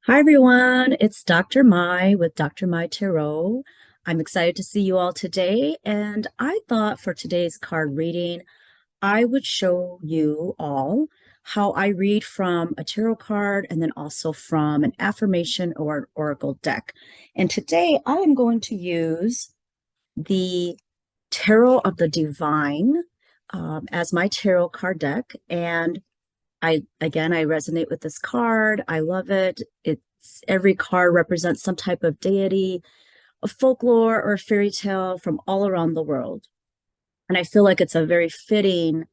Hi everyone, it's Dr. Mai with Dr. Mai Tarot. I'm excited to see you all today, and I thought for today's card reading, I would show you all how I read from a tarot card and then also from an affirmation or an oracle deck. And today I am going to use the Tarot of the Divine as my tarot card deck. And I resonate with this card. I love it. It's every card represents some type of deity, a folklore or a fairy tale from all around the world. And I feel like it's a very fitting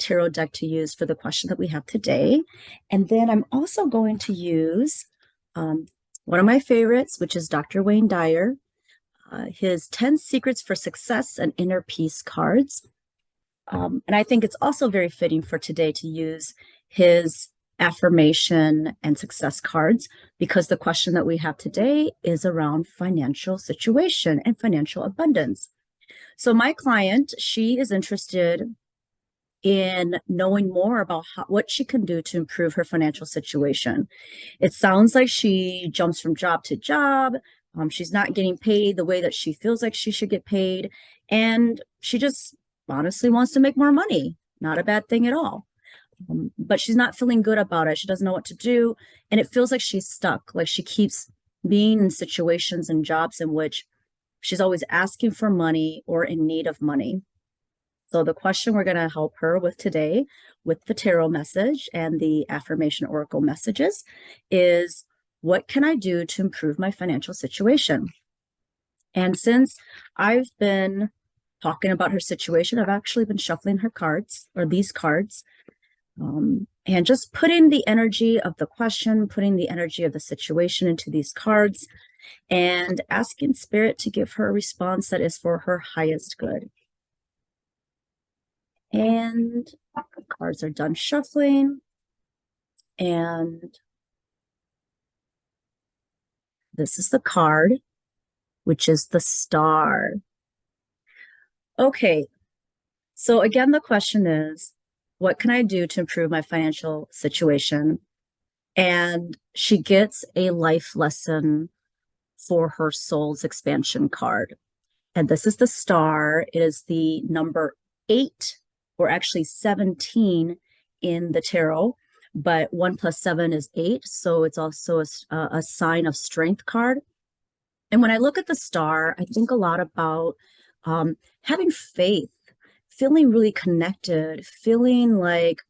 tarot deck to use for the question that we have today. And then I'm also going to use um, one of my favorites, which is Dr. Wayne Dyer, his 10 Secrets for Success and Inner Peace cards. And I think it's also very fitting for today to use his affirmation and success cards because the question that we have today is around financial situation and financial abundance. So my client, she is interested in knowing more about what she can do to improve her financial situation. It sounds like she jumps from job to job. She's not getting paid the way that she feels like she should get paid. And she just honestly wants to make more money. Not a bad thing at all. But she's not feeling good about it. She doesn't know what to do. And it feels like she's stuck. Like she keeps being in situations and jobs in which she's always asking for money or in need of money. So the question we're going to help her with today with the tarot message and the affirmation oracle messages is, what can I do to improve my financial situation? And since I've been talking about her situation, I've actually been shuffling her cards or these cards, and just putting the energy of the question, putting the energy of the situation into these cards and asking spirit to give her a response that is for her highest good. And the cards are done shuffling. And this is the card, which is the Star. Okay, so again, the question is, what can I do to improve my financial situation? And she gets a life lesson for her soul's expansion card. And this is the Star. It is the number 8, or actually 17 in the tarot, but 1 plus 7 is 8. So it's also a sign of strength card. And when I look at the Star, I think a lot about having faith, feeling really connected, feeling like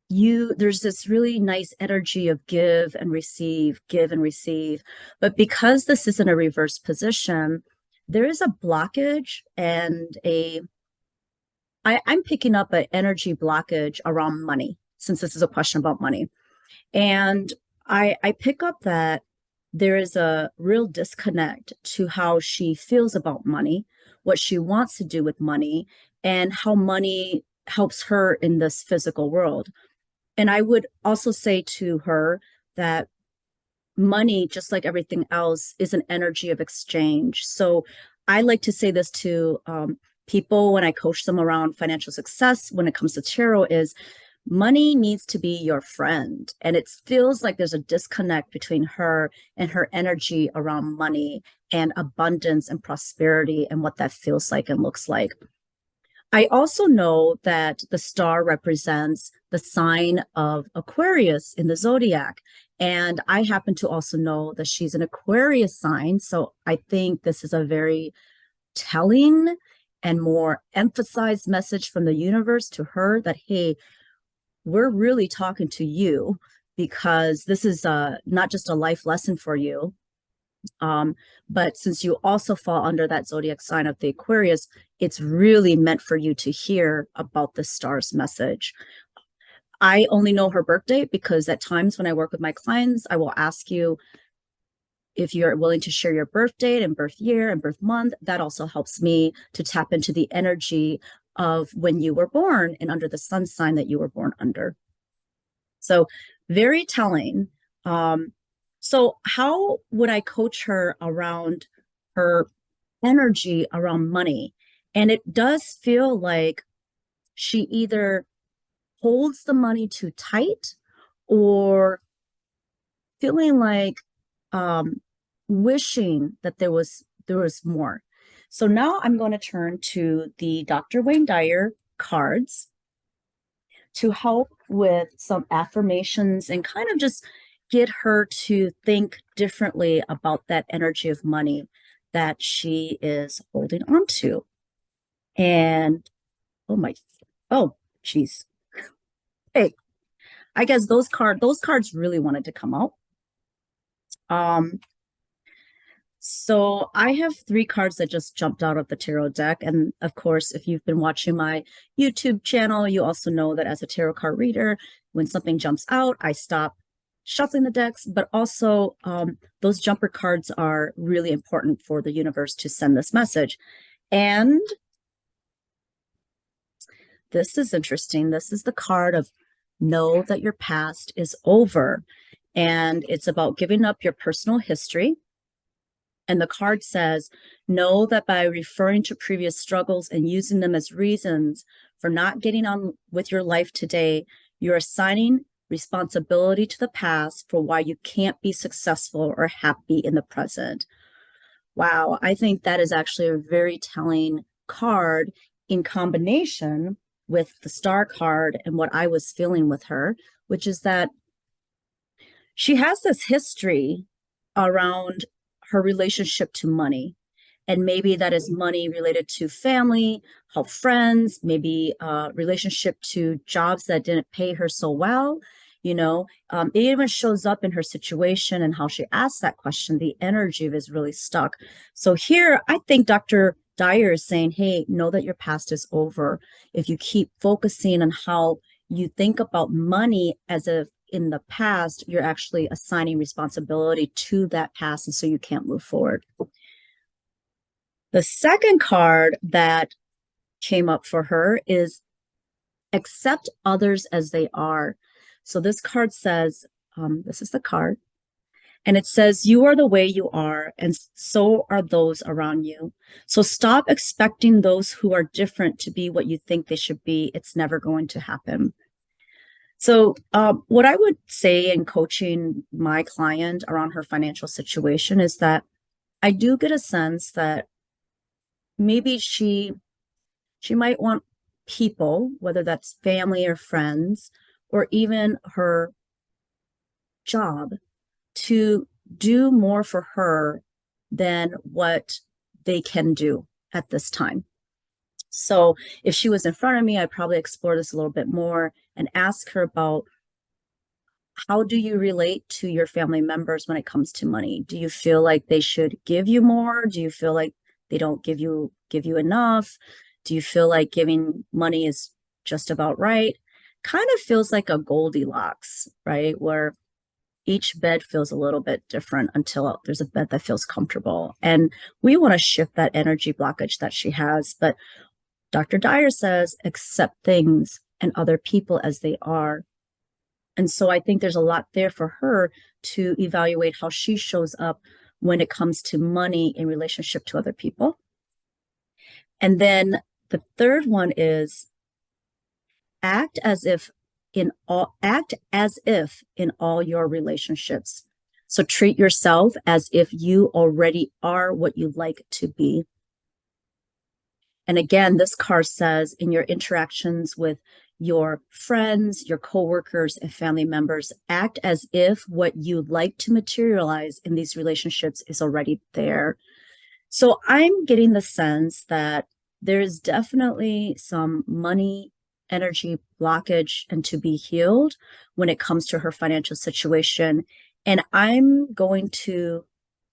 there's this really nice energy of give and receive, give and receive. But because this is in a reverse position, there is a blockage and I'm picking up an energy blockage around money, since this is a question about money. And I pick up that there is a real disconnect to how she feels about money, what she wants to do with money, and how money helps her in this physical world. And I would also say to her that money, just like everything else, is an energy of exchange. So I like to say this to people when I coach them around financial success when it comes to tarot is, money needs to be your friend. And it feels like there's a disconnect between her and her energy around money and abundance and prosperity and what that feels like and looks like. I also know that the Star represents the sign of Aquarius in the zodiac. And I happen to also know that she's an Aquarius sign. So I think this is a very telling and more emphasized message from the universe to her that, hey, we're really talking to you because this is not just a life lesson for you. But since you also fall under that zodiac sign of the Aquarius, it's really meant for you to hear about the Star's message. I only know her birthday because at times when I work with my clients, I will ask you if you're willing to share your birth date and birth year and birth month. That also helps me to tap into the energy of when you were born and under the sun sign that you were born under. So very telling. So how would I coach her around her energy around money? And it does feel like she either holds the money too tight or feeling like um, wishing that there was more. So now I'm going to turn to the Dr. Wayne Dyer cards to help with some affirmations and kind of just get her to think differently about that energy of money that she is holding on to. And oh my, oh, geez. Hey, I guess those cards really wanted to come out. Um, so I have three cards that just jumped out of the tarot deck. And of course, if you've been watching my YouTube channel, you also know that as a tarot card reader, when something jumps out, I stop shuffling the decks, but also those jumper cards are really important for the universe to send this message. And this is interesting. This is the card of know that your past is over. And it's about giving up your personal history. And the card says, know that by referring to previous struggles and using them as reasons for not getting on with your life today, you're assigning responsibility to the past for why you can't be successful or happy in the present. Wow, I think that is actually a very telling card in combination with the star card and what I was feeling with her, which is that she has this history around her relationship to money. And maybe that is money related to family, how friends, maybe relationship to jobs that didn't pay her so well. It even shows up in her situation and how she asks that question. The energy is really stuck. So here, I think Dr. Dyer is saying, hey, know that your past is over. If you keep focusing on how you think about money as if in the past, you're actually assigning responsibility to that past, and so you can't move forward. The second card that came up for her is accept others as they are. So this card says, this is the card, and it says, you are the way you are, and so are those around you. So stop expecting those who are different to be what you think they should be. It's never going to happen. So, what I would say in coaching my client around her financial situation is that I do get a sense that maybe she might want people, whether that's family or friends, or even her job, to do more for her than what they can do at this time. So if she was in front of me, I'd probably explore this a little bit more and ask her about how do you relate to your family members when it comes to money? Do you feel like they should give you more? Do you feel like they don't give you enough? Do you feel like giving money is just about right? Kind of feels like a Goldilocks, right? Where each bed feels a little bit different until there's a bed that feels comfortable. And we want to shift that energy blockage that she has. But Dr. Dyer says, accept things and other people as they are. And so I think there's a lot there for her to evaluate how she shows up when it comes to money in relationship to other people. And then the third one is act as if in all your relationships. So treat yourself as if you already are what you like to be. And again, this card says in your interactions with your friends, your coworkers, and family members, act as if what you'd like to materialize in these relationships is already there. So I'm getting the sense that there is definitely some money energy blockage and to be healed when it comes to her financial situation. And I'm going to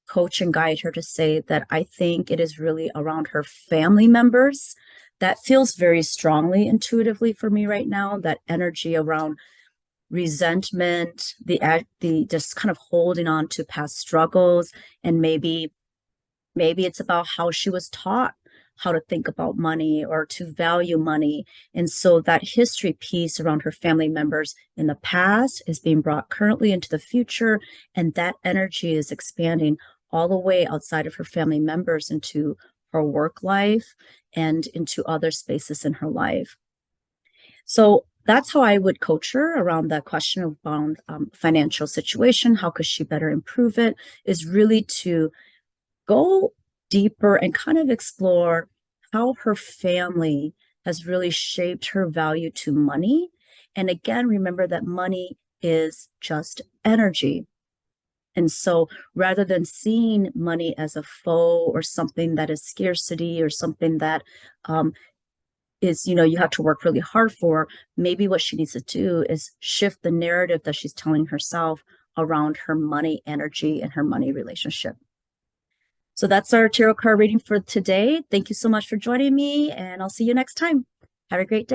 coach and guide her to say that I think it is really around her family members. That feels very strongly intuitively for me right now, that energy around resentment, the just kind of holding on to past struggles, and maybe it's about how she was taught how to think about money or to value money. And so that history piece around her family members in the past is being brought currently into the future, and that energy is expanding all the way outside of her family members into her work life and into other spaces in her life. So that's how I would coach her around that question around financial situation. How could she better improve it? Is really to go deeper and kind of explore how her family has really shaped her value to money. And again, remember that money is just energy. And so rather than seeing money as a foe or something that is scarcity or something that is, you have to work really hard for, maybe what she needs to do is shift the narrative that she's telling herself around her money energy and her money relationship. So that's our tarot card reading for today. Thank you so much for joining me, and I'll see you next time. Have a great day.